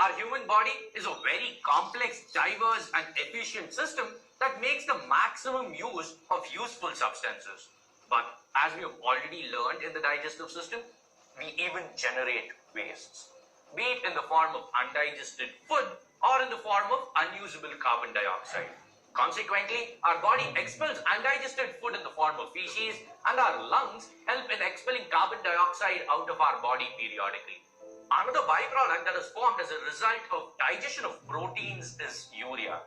Our human body is a very complex, diverse and efficient system that makes the maximum use of useful substances. But as we have already learned in the digestive system, we even generate wastes, be it in the form of undigested food or in the form of unusable carbon dioxide. Consequently, our body expels undigested food in the form of feces, and our lungs help in expelling carbon dioxide out of our body periodically. Another byproduct that is formed as a result of digestion of proteins is urea.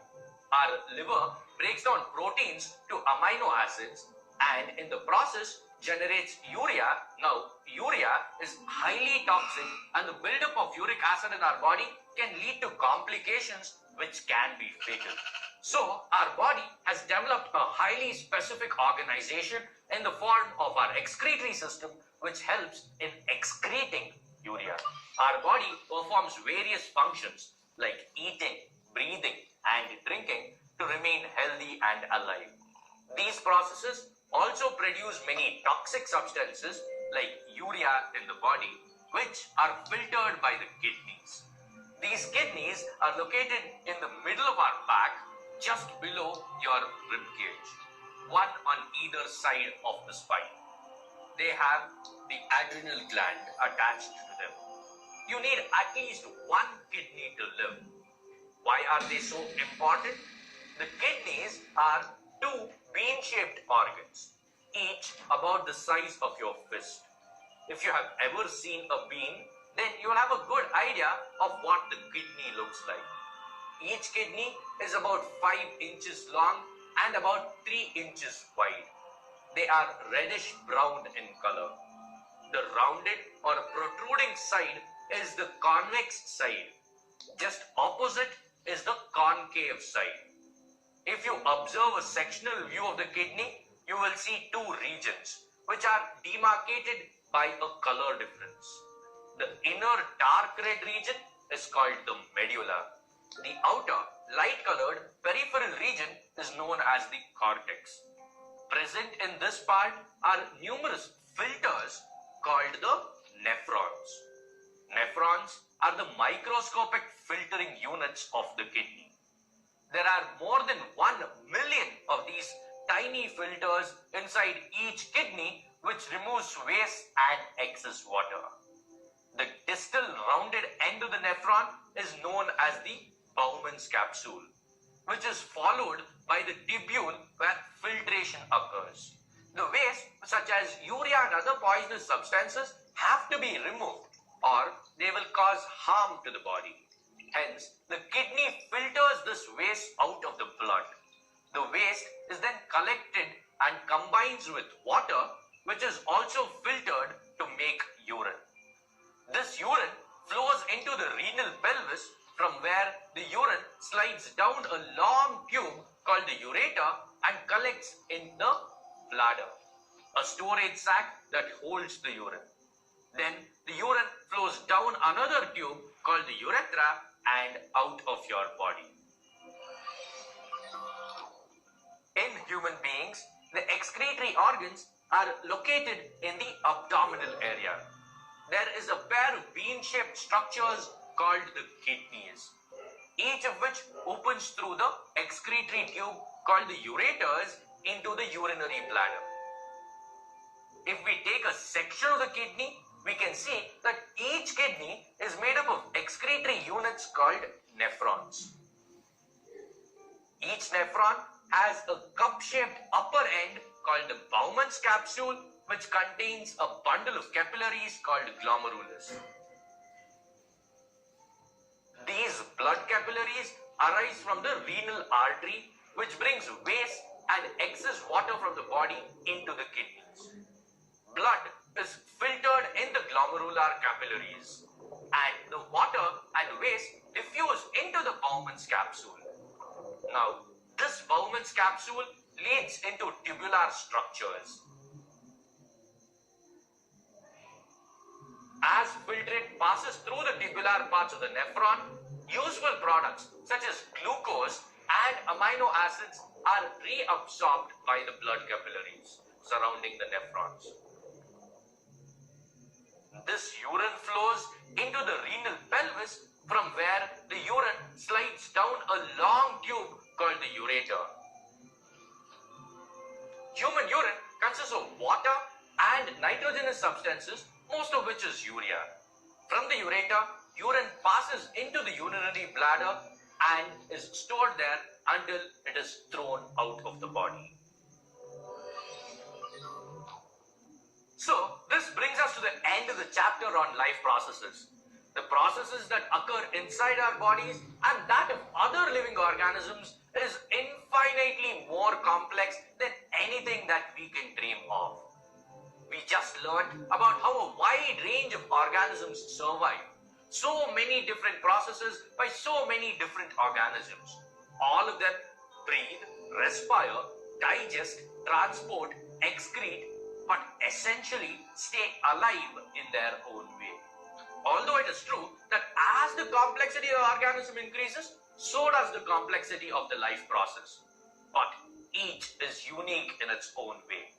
Our liver breaks down proteins to amino acids and in the process generates urea. Now, urea is highly toxic and the buildup of uric acid in our body can lead to complications which can be fatal. So, our body has developed a highly specific organization in the form of our excretory system which helps in excreting urea. Our body performs various functions like eating, breathing and drinking to remain healthy and alive. These processes also produce many toxic substances like urea in the body, which are filtered by the kidneys. These kidneys are located in the middle of our back, just below your rib cage, one on either side of the spine. They have the adrenal gland attached to them. You need at least one kidney to live. Why are they so important? The kidneys are two bean-shaped organs, each about the size of your fist. If you have ever seen a bean, then you will have a good idea of what the kidney looks like. Each kidney is about 5 inches long and about 3 inches wide. They are reddish brown in color. The rounded or protruding side is the convex side. Just opposite is the concave side. If you observe a sectional view of the kidney, you will see two regions which are demarcated by a color difference. The inner dark red region is called the medulla. The outer light colored peripheral region is known as the cortex. Present in this part are numerous filters called the nephrons. Nephrons are the microscopic filtering units of the kidney. There are more than 1 million of these tiny filters inside each kidney which removes waste and excess water. The distal rounded end of the nephron is known as the Bowman's capsule, which is followed by the tubule where filtration occurs. The waste such as urea and other poisonous substances have to be removed or they will cause harm to the body. Hence, the kidney filters this waste out of the blood. The waste is then collected and combines with water, which is also filtered to make urine. This urine flows into the renal pelvis, from where the urine slides down a long tube called the ureter and collects in the bladder, a storage sac that holds the urine. Then the urine flows down another tube called the urethra and out of your body. In human beings, the excretory organs are located in the abdominal area. There is a pair of bean-shaped structures called the kidneys, each of which opens through the excretory tube called the ureters into the urinary bladder. If we take a section of the kidney, we can see that each kidney is made up of excretory units called nephrons. Each nephron has a cup-shaped upper end called the Bowman's capsule, which contains a bundle of capillaries called glomerulus. These blood capillaries arise from the renal artery, which brings waste and excess water from the body into the kidneys. Blood is filtered in the glomerular capillaries, and the water and waste diffuse into the Bowman's capsule. Now, this Bowman's capsule leads into tubular structures. As filtrate passes through the tubular parts of the nephron, useful products such as glucose and amino acids are reabsorbed by the blood capillaries surrounding the nephrons. This urine flows into the renal pelvis, from where poisonous substances, most of which is urea. From the ureter, urine passes into the urinary bladder and is stored there until it is thrown out of the body. So, this brings us to the end of the chapter on life processes. The processes that occur inside our bodies and that of other living organisms is infinitely more complex than anything that we can dream of. We just learned about how a wide range of organisms survive. So many different processes by so many different organisms. All of them breathe, respire, digest, transport, excrete, but essentially stay alive in their own way. Although it is true that as the complexity of the organism increases, so does the complexity of the life process. But each is unique in its own way.